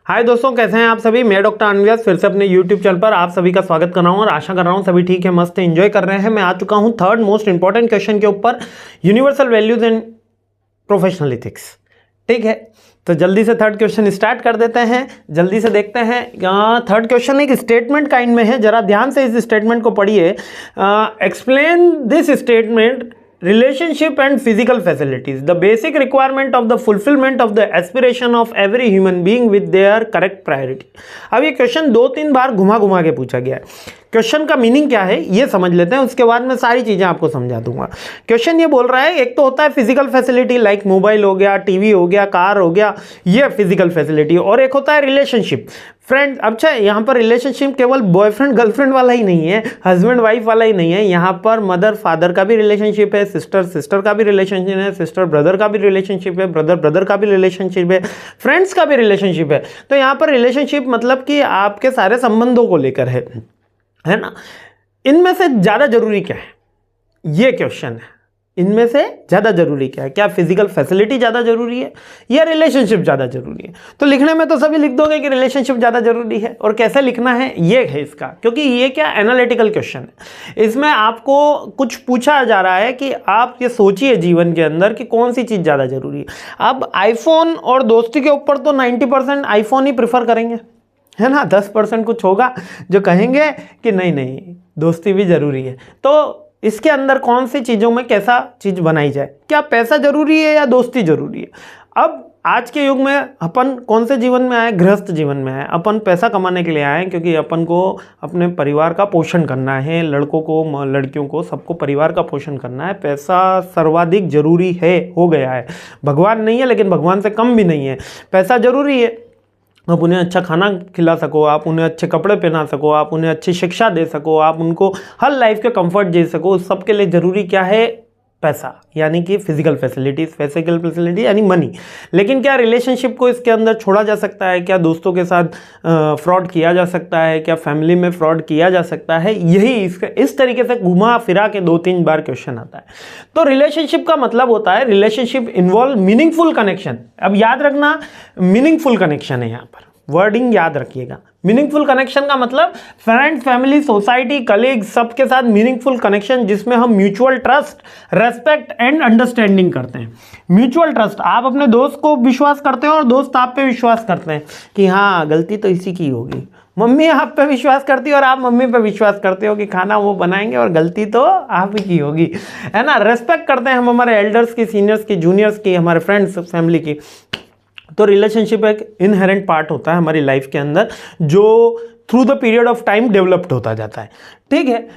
हाय दोस्तों, कैसे हैं आप सभी। मैं डॉक्टर अनव्यास फिर से अपने यूट्यूब चैनल पर आप सभी का स्वागत कर रहा हूं और आशा कर रहा हूं सभी ठीक है, मस्त एंजॉय कर रहे हैं। मैं आ चुका हूं थर्ड मोस्ट इंपॉर्टेंट क्वेश्चन के ऊपर, universal values and professional ethics. ठीक है, तो जल्दी से थर्ड क्वेश्चन स्टार्ट कर देते हैं। जल्दी से देखते हैं। थर्ड क्वेश्चन एक स्टेटमेंट काइंड में है, जरा ध्यान से इस स्टेटमेंट को पढ़िए। Explain this statement, relationship and physical facilities, the basic requirement of the fulfillment of the aspiration of every human being with their correct priority। अब ये क्वेश्चन 2-3 बार घुमा घुमा के पूछा गया है। क्वेश्चन का मीनिंग क्या है ये समझ लेते हैं, उसके बाद मैं सारी चीजें आपको समझा दूंगा। क्वेश्चन ये बोल रहा है, एक तो होता है फिजिकल फैसिलिटी लाइक मोबाइल हो गया, टीवी हो गया, कार हो गया, ये फिजिकल फैसिलिटी, और एक होता है रिलेशनशिप फ्रेंड। अच्छा, यहाँ पर रिलेशनशिप केवल बॉयफ्रेंड गर्लफ्रेंड वाला ही नहीं है, हस्बैंड वाइफ वाला ही नहीं है, यहाँ पर मदर फादर का भी रिलेशनशिप है, सिस्टर सिस्टर का भी रिलेशनशिप है, सिस्टर ब्रदर का भी रिलेशनशिप है, ब्रदर ब्रदर का भी रिलेशनशिप है, फ्रेंड्स का भी रिलेशनशिप है। तो यहाँ पर रिलेशनशिप मतलब कि आपके सारे संबंधों को लेकर है ना। इनमें से ज़्यादा जरूरी क्या है, ये क्वेश्चन है। इनमें से ज़्यादा जरूरी क्या है, क्या फिजिकल फैसिलिटी ज़्यादा जरूरी है या रिलेशनशिप ज़्यादा जरूरी है। तो लिखने में तो सभी लिख दोगे कि रिलेशनशिप ज़्यादा जरूरी है, और कैसे लिखना है ये है इसका, क्योंकि ये क्या एनालिटिकल क्वेश्चन है। इसमें आपको कुछ पूछा जा रहा है कि आप ये सोचिए जीवन के अंदर कि कौन सी चीज़ ज़्यादा जरूरी है। अब आईफोन और दोस्ती के ऊपर तो 90% आईफोन ही प्रेफर करेंगे, है ना। 10% कुछ होगा जो कहेंगे कि नहीं नहीं दोस्ती भी जरूरी है। तो इसके अंदर कौन सी चीज़ों में कैसा चीज़ बनाई जाए, क्या पैसा जरूरी है या दोस्ती जरूरी है। अब आज के युग में अपन कौन से जीवन में आए, गृहस्थ जीवन में आए। अपन पैसा कमाने के लिए आए, क्योंकि अपन को अपने परिवार का पोषण करना है, लड़कों को लड़कियों को सबको परिवार का पोषण करना है। पैसा सर्वाधिक जरूरी है, हो गया है। भगवान नहीं है लेकिन भगवान से कम भी नहीं है, पैसा जरूरी है। आप उन्हें अच्छा खाना खिला सको, आप उन्हें अच्छे कपड़े पहना सको, आप उन्हें अच्छी शिक्षा दे सको, आप उनको हर लाइफ के कंफर्ट दे सको, उस सब के लिए ज़रूरी क्या है, पैसा, यानी कि फिजिकल फैसिलिटीज़, फिजिकल फैसिलिटी यानी मनी। लेकिन क्या रिलेशनशिप को इसके अंदर छोड़ा जा सकता है, क्या दोस्तों के साथ फ्रॉड किया जा सकता है, क्या फैमिली में फ्रॉड किया जा सकता है, यही इसका इस तरीके से घुमा फिरा के 2-3 बार क्वेश्चन आता है। तो रिलेशनशिप का मतलब होता है, रिलेशनशिप इन्वॉल्व मीनिंगफुल कनेक्शन। अब याद रखना, मीनिंगफुल कनेक्शन है यहाँ पर, वर्डिंग याद रखिएगा। मीनिंगफुल कनेक्शन का मतलब फ्रेंड्स, फैमिली, सोसाइटी, कलीग, सबके साथ मीनिंगफुल कनेक्शन, जिसमें हम mutual trust, respect and understanding करते हैं। म्यूचुअल ट्रस्ट, आप अपने दोस्त को विश्वास करते हो और दोस्त आप पे विश्वास करते हैं कि हाँ गलती तो इसी की होगी। मम्मी आप पे विश्वास करती है और आप मम्मी पे विश्वास करते हो कि खाना वो बनाएंगे और गलती तो आप ही की होगी, है ना। रेस्पेक्ट करते हैं हम हमारे एल्डर्स की, सीनियर्स की, जूनियर्स की, हमारे फ्रेंड्स, फैमिली की। तो रिलेशनशिप एक इनहेरेंट पार्ट होता है हमारी लाइफ के अंदर, जो through the period of time developed होता जाता है। ठीक है।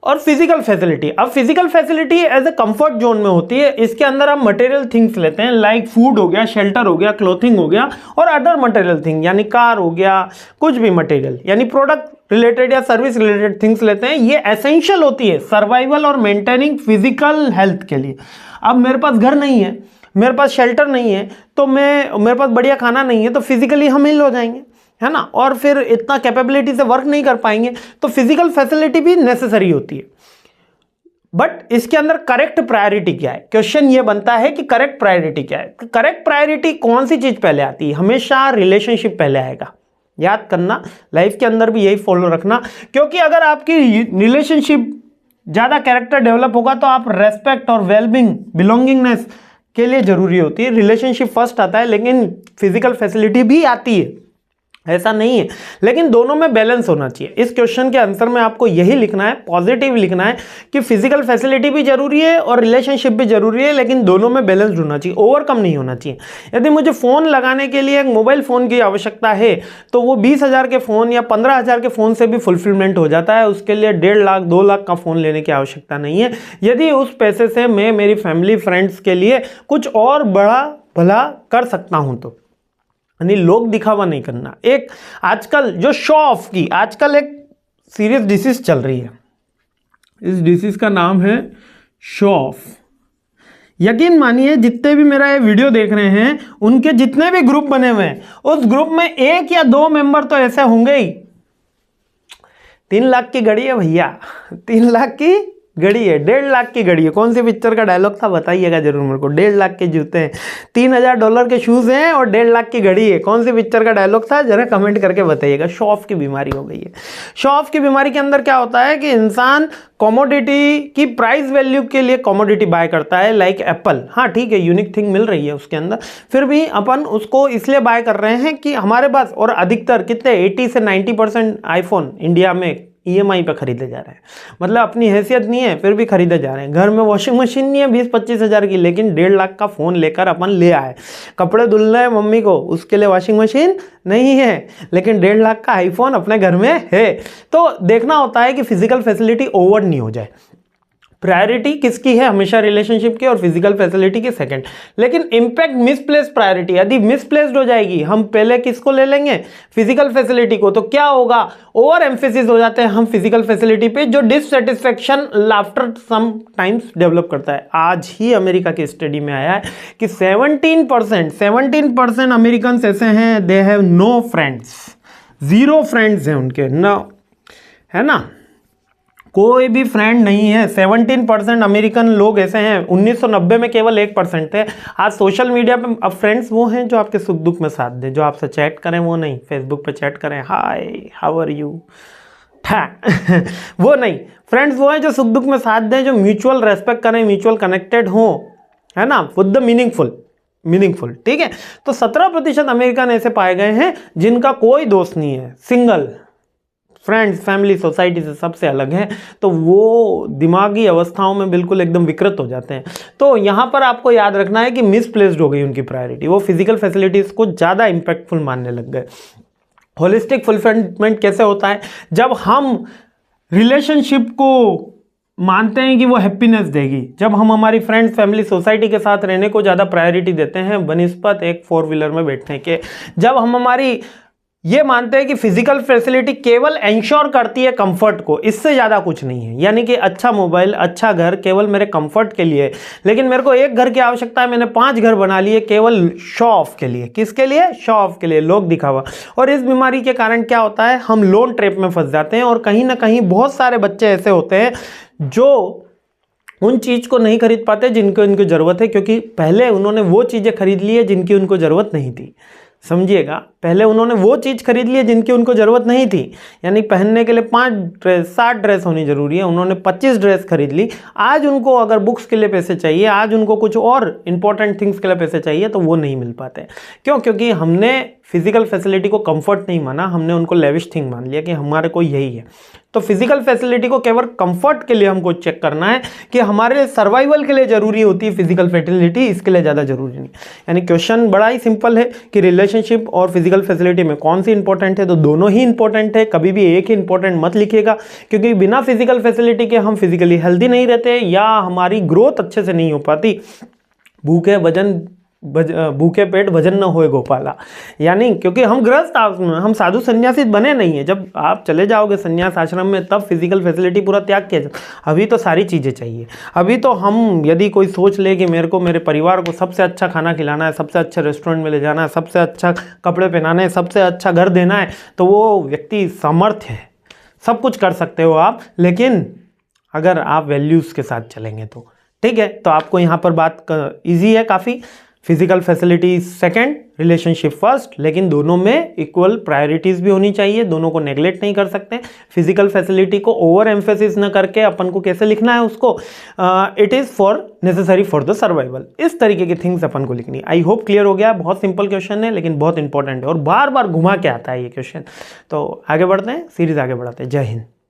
और फिजिकल फैसिलिटी, अब physical facility as a comfort zone में होती है। इसके अंदर हम मटेरियल थिंग्स लेते हैं, लाइक फूड हो गया, शेल्टर हो गया, क्लोथिंग हो गया, और अदर मटेरियल थिंग यानी कार हो गया, कुछ भी मटेरियल यानी प्रोडक्ट रिलेटेड या सर्विस रिलेटेड थिंग्स लेते हैं। ये एसेंशियल होती है सर्वाइवल और मेंटेनिंग फिजिकल हेल्थ के लिए। अब मेरे पास घर नहीं है, मेरे पास शेल्टर नहीं है, तो मेरे पास बढ़िया खाना नहीं है, तो फिजिकली हम हिल हो जाएंगे, है ना, और फिर इतना कैपेबिलिटी से वर्क नहीं कर पाएंगे। तो फिजिकल फैसिलिटी भी नेसेसरी होती है। बट इसके अंदर करेक्ट प्रायोरिटी क्या है, क्वेश्चन ये बनता है कि करेक्ट प्रायोरिटी क्या है। करेक्ट प्रायोरिटी कौन सी चीज पहले आती है, हमेशा रिलेशनशिप पहले आएगा। याद करना, लाइफ के अंदर भी यही फॉलो रखना, क्योंकि अगर आपकी रिलेशनशिप ज्यादा कैरेक्टर डेवलप होगा तो आप रेस्पेक्ट और वेलबींग, बिलोंगिंगनेस के लिए जरूरी होती है। रिलेशनशिप फर्स्ट आता है, लेकिन फिजिकल फैसिलिटी भी आती है, ऐसा नहीं है, लेकिन दोनों में बैलेंस होना चाहिए। इस क्वेश्चन के आंसर में आपको यही लिखना है, पॉजिटिव लिखना है कि फिजिकल फैसिलिटी भी जरूरी है और रिलेशनशिप भी जरूरी है, लेकिन दोनों में बैलेंस होना चाहिए, ओवरकम नहीं होना चाहिए। यदि मुझे फ़ोन लगाने के लिए एक मोबाइल फ़ोन की आवश्यकता है, तो वो 20,000 के फ़ोन या 15,000 के फ़ोन से भी फुलफिलमेंट हो जाता है। उसके लिए 1.5 लाख 2 लाख का फ़ोन लेने की आवश्यकता नहीं है, यदि उस पैसे से मैं मेरी फैमिली, फ्रेंड्स के लिए कुछ और बड़ा भला कर सकता हूँ तो। यानी लोग दिखावा नहीं करना। एक आजकल जो शो ऑफ की, आजकल एक सीरियस डिसीज चल रही है, इस डिसीज का नाम है शो ऑफ। यकीन मानिए जितने भी मेरा ये वीडियो देख रहे हैं, उनके जितने भी ग्रुप बने हुए हैं, उस ग्रुप में 1 या 2 मेंबर तो ऐसे होंगे ही। 3 लाख की घड़ी है भैया, 3 लाख की घड़ी है, 1.5 लाख की घड़ी है। कौन सी पिक्चर का डायलॉग था बताइएगा जरूर मेरे को। 1.5 लाख के जूते हैं, $3000 के शूज हैं और 1.5 लाख की घड़ी है। कौन सी पिक्चर का डायलॉग था जरा कमेंट करके बताइएगा। शो ऑफ की बीमारी हो गई है। शो ऑफ की बीमारी के अंदर क्या होता है कि इंसान कमोडिटी की प्राइस वैल्यू के लिए कमोडिटी बाय करता है, लाइक एप्पल। हाँ ठीक है, यूनिक थिंग मिल रही है उसके अंदर, फिर भी अपन उसको इसलिए बाय कर रहे हैं कि हमारे पास, और अधिकतर कितने 80 से 90% आईफोन इंडिया में EMI पे खरीदे जा रहे हैं। मतलब अपनी हैसियत नहीं है फिर भी खरीदे जा रहे हैं। घर में वॉशिंग मशीन नहीं है 20-25 हज़ार की, लेकिन 1.5 लाख का फ़ोन लेकर अपन ले आए। कपड़े धुलने हैं मम्मी को, उसके लिए वॉशिंग मशीन नहीं है, लेकिन 1.5 लाख का आईफोन अपने घर में है। तो देखना होता है कि फिजिकल फैसिलिटी ओवर नहीं हो जाए। प्रायोरिटी किसकी है? हमेशा रिलेशनशिप की और फिजिकल फैसिलिटी की सेकंड। लेकिन इंपैक्ट मिसप्लेस प्रायोरिटी यदि मिसप्लेस्ड हो जाएगी, हम पहले किसको ले लेंगे? फिजिकल फैसिलिटी को, तो क्या होगा? ओवर एम्फेसिस हो जाते हैं हम फिजिकल फैसिलिटी पे, जो dissatisfaction after some times develop करता है। आज ही अमेरिका की स्टडी में आया है कि 17% अमेरिकन ऐसे हैं they have no friends, 0 friends हैं उनके, ना है ना, कोई भी फ्रेंड नहीं है। 17% अमेरिकन लोग ऐसे हैं। 1990 में केवल 1% थे। आज सोशल मीडिया पे अब फ्रेंड्स वो हैं जो आपके सुख दुख में साथ दें, जो आपसे चैट करें, वो नहीं फेसबुक पे चैट करें, हाय हाउ आर यू वो नहीं। फ्रेंड्स वो हैं जो सुख दुख में साथ दें, जो म्यूचुअल रेस्पेक्ट करें, म्यूचुअल कनेक्टेड हो, है ना, विद द मीनिंगफुल। ठीक है, तो 17% अमेरिकन ऐसे पाए गए हैं जिनका कोई दोस्त नहीं है, सिंगल। फ्रेंड्स, फैमिली, सोसाइटी से सबसे अलग है, तो वो दिमागी अवस्थाओं में बिल्कुल एकदम विकृत हो जाते हैं। तो यहाँ पर आपको याद रखना है कि मिसप्लेस्ड हो गई उनकी प्रायोरिटी, वो फिजिकल फैसिलिटीज़ को ज़्यादा इंपैक्टफुल मानने लग गए। होलिस्टिक फुलफिलमेंट कैसे होता है? जब हम रिलेशनशिप को मानते हैं कि वो हैप्पीनेस देगी, जब हम हमारी फ्रेंड्स, फैमिली, सोसाइटी के साथ रहने को ज़्यादा प्रायोरिटी देते हैं बनिस्पत एक 4 व्हीलर में बैठने के, जब हम हमारी ये मानते हैं कि फिजिकल फैसिलिटी केवल इंश्योर करती है कंफर्ट को, इससे ज़्यादा कुछ नहीं है, यानी कि अच्छा मोबाइल, अच्छा घर केवल मेरे कंफर्ट के लिए, लेकिन मेरे को एक घर की आवश्यकता है, मैंने 5 घर बना लिए केवल शो ऑफ के लिए। किसके लिए? शो ऑफ के लिए, लोग दिखावा। और इस बीमारी के कारण क्या होता है, हम लोन ट्रैप में फंस जाते हैं। और कहीं ना कहीं बहुत सारे बच्चे ऐसे होते हैं जो उन चीज़ को नहीं खरीद पाते जिनको इनको ज़रूरत है, क्योंकि पहले उन्होंने वो चीज़ें खरीद ली है जिनकी उनको ज़रूरत नहीं थी। समझिएगा, पहले उन्होंने वो चीज़ खरीद ली है जिनकी उनको ज़रूरत नहीं थी। यानी पहनने के लिए 7 ड्रेस होनी ज़रूरी है, उन्होंने 25 ड्रेस खरीद ली। आज उनको अगर बुक्स के लिए पैसे चाहिए, आज उनको कुछ और इंपॉर्टेंट थिंग्स के लिए पैसे चाहिए, तो वो नहीं मिल पाते। क्यों? क्योंकि हमने फिजिकल फैसिलिटी को कंफर्ट नहीं माना, हमने उनको लेविश थिंग मान लिया कि हमारे को यही है। तो फिजिकल फैसिलिटी को केवल कंफर्ट के लिए हमको चेक करना है कि हमारे सर्वाइवल के लिए ज़रूरी होती है फिजिकल फैसिलिटी, इसके लिए ज़्यादा ज़रूरी नहीं। यानी क्वेश्चन बड़ा ही सिंपल है कि रिलेशनशिप और फिजिकल फैसिलिटी में कौन सी इंपॉर्टेंट है, तो दोनों ही इंपॉर्टेंट है। कभी भी एक ही इंपॉर्टेंट मत लिखिएगा, क्योंकि बिना फिजिकल फैसिलिटी के हम फिजिकली हेल्दी नहीं रहते या हमारी ग्रोथ अच्छे से नहीं हो पाती। भूखे पेट भजन न होए गोपाला, यानी क्योंकि हम गृहस्थ, हम साधु सन्यासी बने नहीं है। जब आप चले जाओगे सन्यास आश्रम में तब फिजिकल फैसिलिटी पूरा त्याग किया जाए। अभी तो सारी चीज़ें चाहिए। अभी तो हम यदि कोई सोच ले कि मेरे को मेरे परिवार को सबसे अच्छा खाना खिलाना है, सबसे अच्छे रेस्टोरेंट में ले जाना है, सबसे अच्छा कपड़े पहनाने हैं, सबसे अच्छा घर देना है, तो वो व्यक्ति समर्थ है, सब कुछ कर सकते हो आप, लेकिन अगर आप वैल्यूज़ के साथ चलेंगे तो ठीक है। तो आपको यहाँ पर बात ईजी है काफ़ी। Physical facility second, relationship first, लेकिन दोनों में इक्वल प्रायोरिटीज़ भी होनी चाहिए, दोनों को नेगलेक्ट नहीं कर सकते। फिजिकल फैसिलिटी को ओवर एम्फेसिस न करके अपन को कैसे लिखना है उसको, it is for necessary for the survival, इस तरीके की थिंग्स अपन को लिखनी है। आई होप क्लियर हो गया। बहुत सिंपल क्वेश्चन है लेकिन बहुत इंपॉर्टेंट है और बार बार घुमा के आता है ये क्वेश्चन। तो आगे बढ़ते हैं, सीरीज आगे बढ़ाते हैं। जय हिंद।